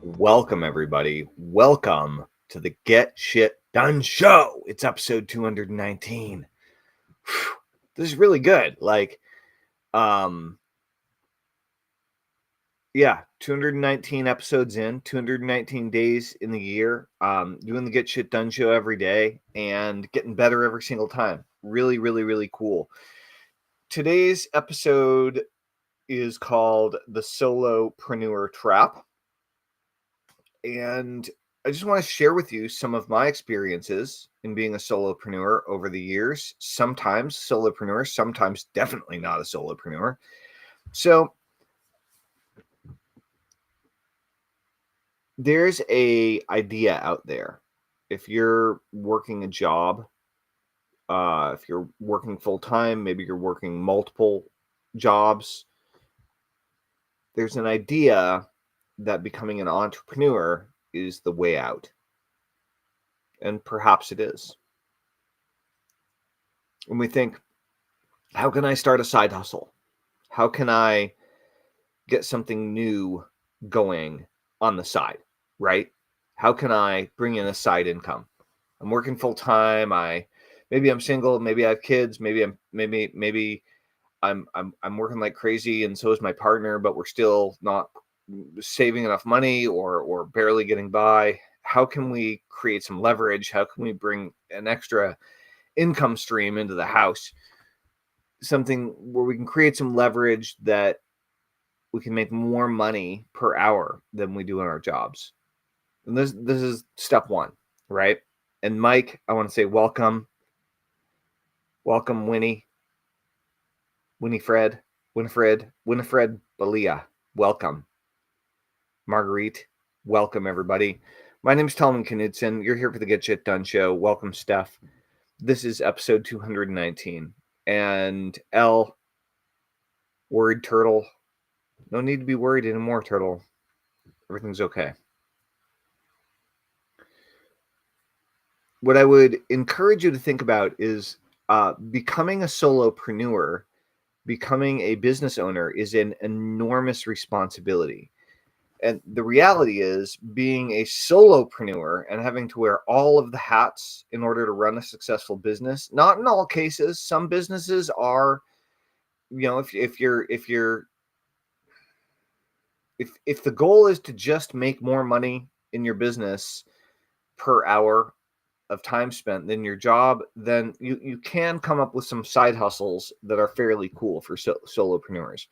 Welcome, everybody. Welcome to the Get Shit Done Show. It's episode 219. Whew, this is really good. 219 episodes in, 219 days in the year, doing the Get Shit Done Show every day and getting better every single time. Really, really, really cool. Today's episode is called the Solopreneur TRAP. And I just want to share with you some of my experiences in being a solopreneur over the years. Sometimes solopreneur, sometimes definitely not a solopreneur. So there's an idea out there. If you're working a job, if you're working full-time, maybe you're working multiple jobs, there's an idea that becoming an entrepreneur is the way out. And perhaps it is. And we think, how can I start a side hustle? How can I get something new going on the side, right? How can I bring in a side income? I'm working full time. Maybe I'm single. Maybe I have kids. Maybe I'm working like crazy, and so is my partner. But we're still not saving enough money, or barely getting by. How can we create some leverage? How can we bring an extra income stream into the house? Something where we can create some leverage that we can make more money per hour than we do in our jobs. And this is step one, right? And Mike, I want to say welcome. Welcome, Winifred Balia. Welcome. Marguerite, welcome, everybody. My name is Tellman Knudsen. You're here for the Get Shit Done Show. Welcome, Steph. This is episode 219. And L, worried turtle. No need to be worried anymore, turtle. Everything's okay. What I would encourage you to think about is becoming a solopreneur, becoming a business owner is an enormous responsibility. And the reality is, being a solopreneur and having to wear all of the hats in order to run a successful business, not in all cases. Some businesses are, if the goal is to just make more money in your business per hour of time spent than your job, then you can come up with some side hustles that are fairly cool for solopreneurs.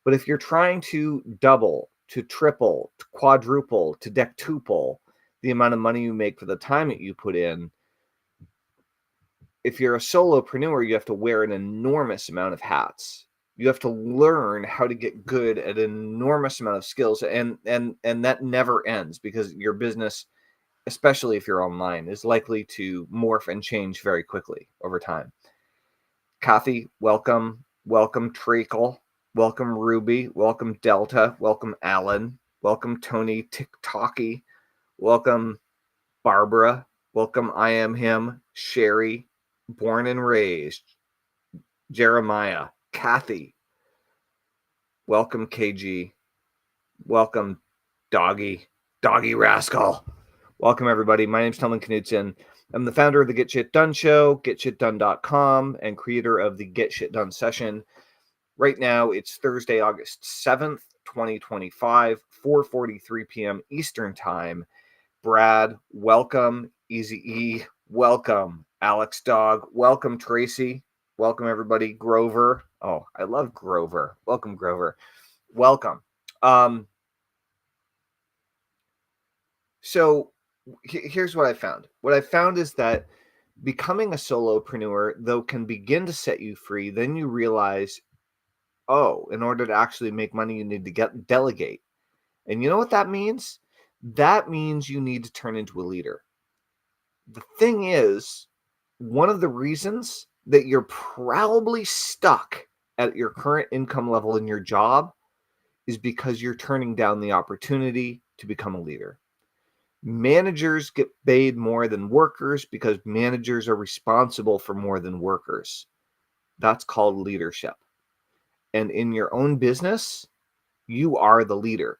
But if you're trying to double, to triple, to quadruple, to dectuple the amount of money you make for the time that you put in, if you're a solopreneur, you have to wear an enormous amount of hats. You have to learn how to get good at an enormous amount of skills, and that never ends, because your business, especially if you're online, is likely to morph and change very quickly over time. Kathy, welcome. Welcome, Treacle. Welcome, Ruby. Welcome, Delta. Welcome, Alan. Welcome, Tony TikToky. Welcome, Barbara. Welcome, I Am Him. Sherry. Born and Raised. Jeremiah. Kathy. Welcome, KG. Welcome, Doggy. Doggy Rascal. Welcome, everybody. My name is Tellman Knudsen. I'm the founder of the Get Shit Done Show, getshitdone.com, and creator of the Get Shit Done session. Right now, it's Thursday, August 7th, 2025, 4:43 p.m. Eastern Time. Brad, welcome. Easy E, welcome. Alex Dog, welcome. Tracy, welcome, everybody. Grover, oh, I love Grover. Welcome, Grover. Welcome. So here's what I found. What I found is that becoming a solopreneur, though, can begin to set you free. Then you realize, oh, in order to actually make money, you need to delegate. And you know what that means? That means you need to turn into a leader. The thing is, one of the reasons that you're probably stuck at your current income level in your job is because you're turning down the opportunity to become a leader. Managers get paid more than workers because managers are responsible for more than workers. That's called leadership. And in your own business, you are the leader.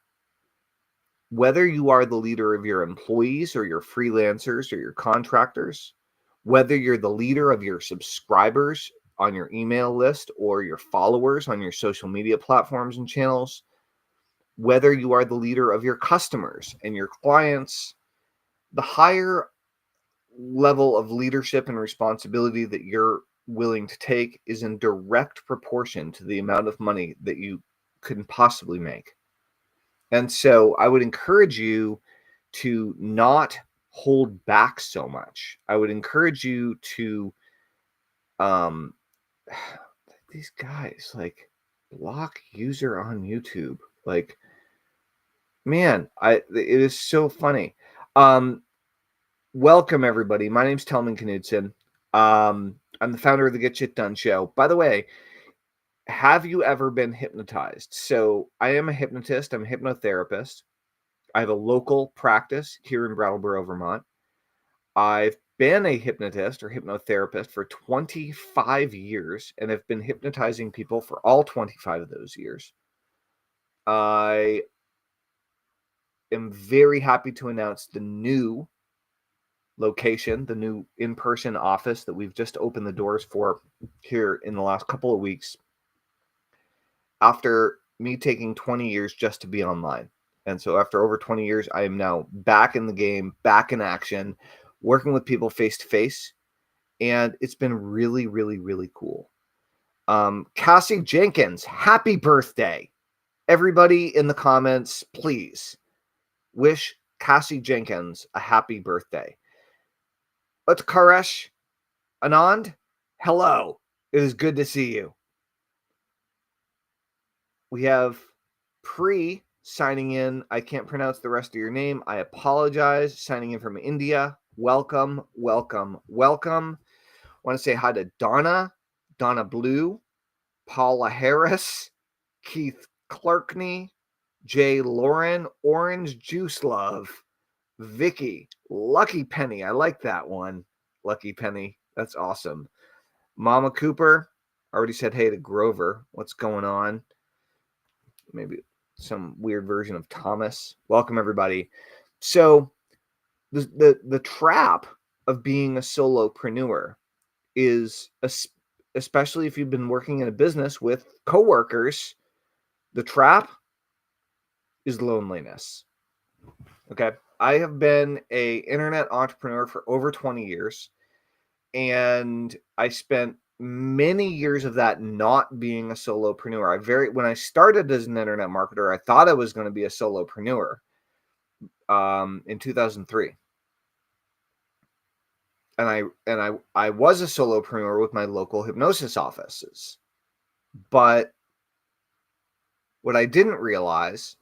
Whether you are the leader of your employees or your freelancers or your contractors, whether you're the leader of your subscribers on your email list or your followers on your social media platforms and channels, whether you are the leader of your customers and your clients, the higher level of leadership and responsibility that you're willing to take is in direct proportion to the amount of money that you can possibly make. And so I would encourage you to not hold back so much. I would encourage you to, these guys, like, block user on YouTube. Like, man, it is so funny. Welcome everybody. My name's Tellman Knudsen. I'm the founder of the Get Shit Done show. By the way, have you ever been hypnotized? So I am a hypnotist. I'm a hypnotherapist. I have a local practice here in Brattleboro, Vermont. I've been a hypnotist or hypnotherapist for 25 years and have been hypnotizing people for all 25 of those years. I am very happy to announce the new location, the new in-person office that we've just opened the doors for here in the last couple of weeks after me taking 20 years just to be online. And so after over 20 years, I am now back in the game, back in action, working with people face to face. And it's been really, really, really cool. Cassie Jenkins, happy birthday. Everybody in the comments, please wish Cassie Jenkins a happy birthday. Utkaresh Anand, hello. It is good to see you. We have Pre signing in. I can't pronounce the rest of your name. I apologize. Signing in from India. Welcome, welcome, welcome. I want to say hi to Donna Blue, Paula Harris, Keith Clarkney, Jay Lauren, Orange Juice Love, Vicky, Lucky Penny. I like that one. Lucky Penny. That's awesome. Mama Cooper. Already said hey to Grover. What's going on? Maybe some weird version of Thomas. Welcome everybody. So the trap of being a solopreneur is, especially if you've been working in a business with coworkers, the trap is loneliness. Okay. I have been an internet entrepreneur for over 20 years, and I spent many years of that not being a solopreneur. When I started as an internet marketer, I thought I was going to be a solopreneur in 2003. And I was a solopreneur with my local hypnosis offices. But what I didn't realize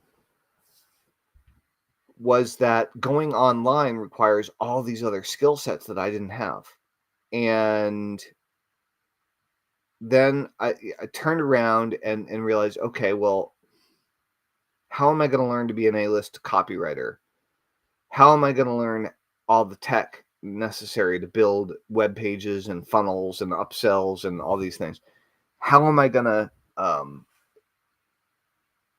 was that going online requires all these other skill sets that I didn't have. And then I turned around and realized, okay, well, how am I going to learn to be an A-list copywriter? How am I going to learn all the tech necessary to build web pages and funnels and upsells and all these things? How am I going to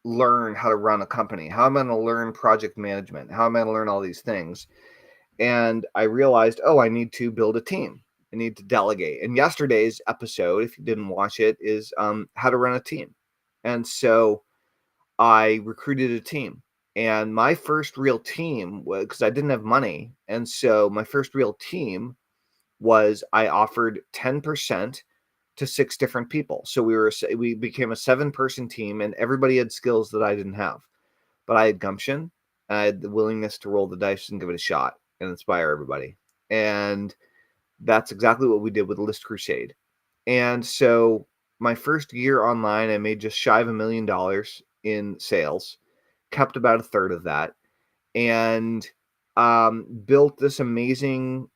learn how to run a company? How am I going to learn project management? How am I going to learn all these things? And I realized, I need to build a team. I need to delegate. And yesterday's episode, if you didn't watch it, is how to run a team. And so I recruited a team. And my first real team was, because I didn't have money, and so my first real team was I offered 10% to 6 different people. So we became a 7-person team, and everybody had skills that I didn't have. But I had gumption, and I had the willingness to roll the dice and give it a shot and inspire everybody. And that's exactly what we did with List Crusade. And so my first year online, I made just shy of $1 million in sales, kept about a third of that, and built this amazing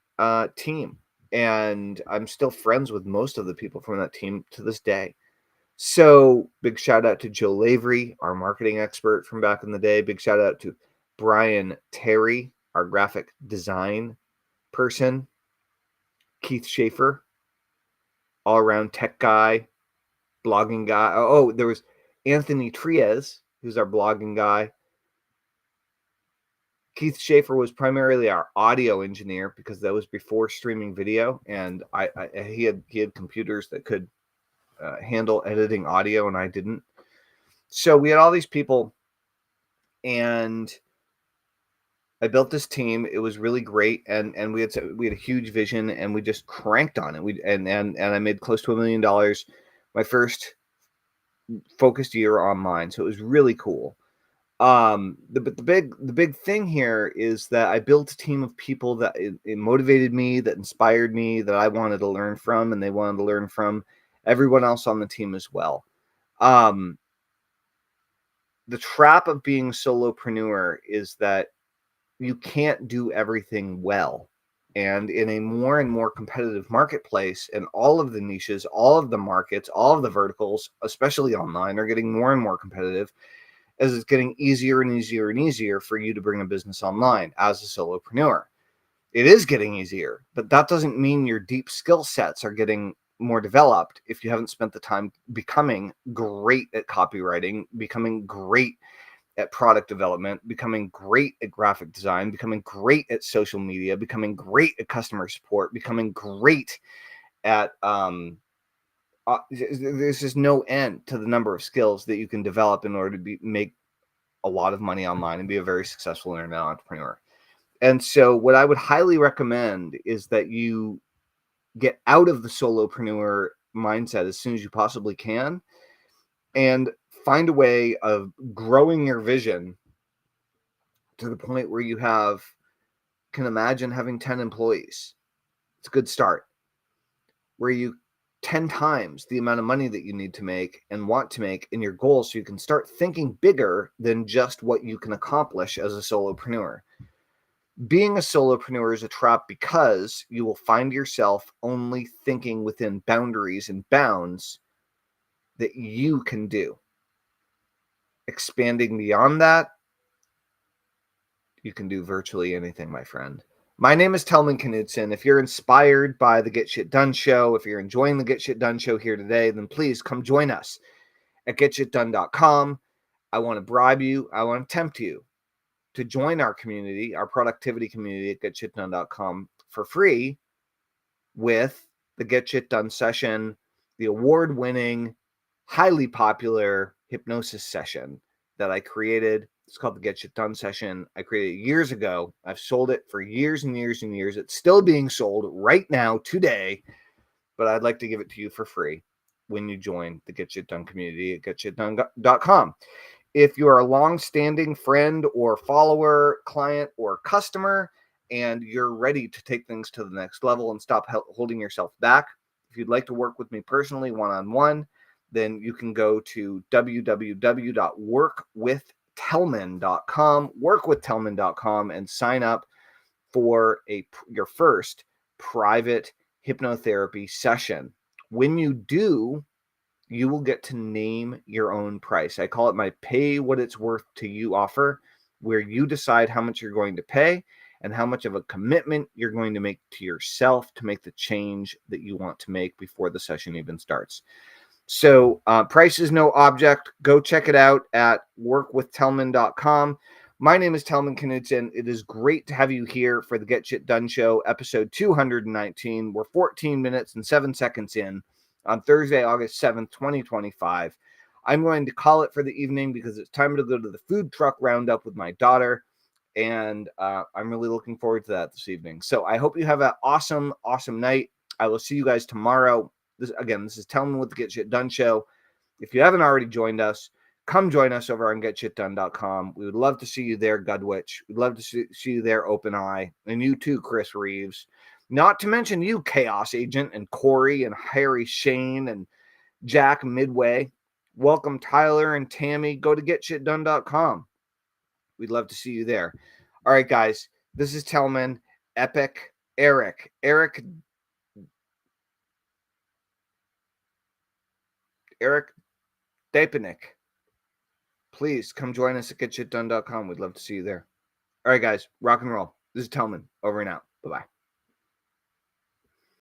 team. And I'm still friends with most of the people from that team to this day. So big shout out to Joe Lavery, our marketing expert from back in the day. Big shout out to Brian Terry, our graphic design person, Keith Schaefer, all around tech guy, blogging guy. Oh, there was Anthony Triez, who's our blogging guy. Keith Schaefer was primarily our audio engineer because that was before streaming video, and he had computers that could handle editing audio, and I didn't. So we had all these people, and I built this team. It was really great, and we had a huge vision, and we just cranked on it. And I made close to $1 million my first focused year online, so it was really cool. The big thing here is that I built a team of people that it motivated me, that inspired me, that I wanted to learn from, and they wanted to learn from everyone else on the team as well. The trap of being a solopreneur is that you can't do everything well. And in a more and more competitive marketplace, and all of the niches, all of the markets, all of the verticals, especially online, are getting more and more competitive, as it's getting easier and easier and easier for you to bring a business online as a solopreneur. It is getting easier, but that doesn't mean your deep skill sets are getting more developed if you haven't spent the time becoming great at copywriting, becoming great at product development, becoming great at graphic design, becoming great at social media, becoming great at customer support, becoming great at there's just no end to the number of skills that you can develop in order to make a lot of money online and be a very successful internet entrepreneur. And so what I would highly recommend is that you get out of the solopreneur mindset as soon as you possibly can and find a way of growing your vision to the point where you can imagine having 10 employees. It's a good start. Where you 10 times the amount of money that you need to make and want to make in your goals, so you can start thinking bigger than just what you can accomplish as a solopreneur. Being a solopreneur is a trap because you will find yourself only thinking within boundaries and bounds that you can do. Expanding beyond that, you can do virtually anything, my friend. My name is Tellman Knudsen. If you're inspired by the Get Shit Done show, if you're enjoying the Get Shit Done show here today, then please come join us at getshitdone.com. I want to bribe you. I want to tempt you to join our community, our productivity community at getshitdone.com for free with the Get Shit Done session, the award-winning, highly popular hypnosis session that I created. It's called the Get Shit Done session. I created it years ago. I've sold it for years and years and years. It's still being sold right now, today, but I'd like to give it to you for free when you join the Get Shit Done community at getshitdone.com. If you are a long-standing friend or follower, client, or customer, and you're ready to take things to the next level and stop holding yourself back, if you'd like to work with me personally one-on-one, then you can go to www.workwithtellman.com, and sign up for your first private hypnotherapy session. When you do, you will get to name your own price. I call it my pay what it's worth to you offer, where you decide how much you're going to pay and how much of a commitment you're going to make to yourself to make the change that you want to make before the session even starts. So price is no object. Go check it out at workwithtellman.com. My name is Tellman Knudsen. It is great to have you here for the Get Shit Done Show, episode 219. We're 14 minutes and 7 seconds in on Thursday, August 7th, 2025. I'm going to call it for the evening because it's time to go to the food truck roundup with my daughter, and I'm really looking forward to that this evening. So I hope you have an awesome, awesome night. I will see you guys tomorrow. This is Tellman with the Get Shit Done Show. If you haven't already joined us, come join us over on getshitdone.com. We would love to see you there, Gudwitch. We'd love to see you there, Open Eye. And you too, Chris Reeves. Not to mention you, Chaos Agent, and Corey, and Harry Shane, and Jack Midway. Welcome, Tyler and Tammy. Go to getshitdone.com. We'd love to see you there. All right, guys. This is Tellman, Epic, Eric Dapenik. Please come join us at getshitdone.com. We'd love to see you there. All right, guys. Rock and roll. This is Tellman, over and out. Bye-bye.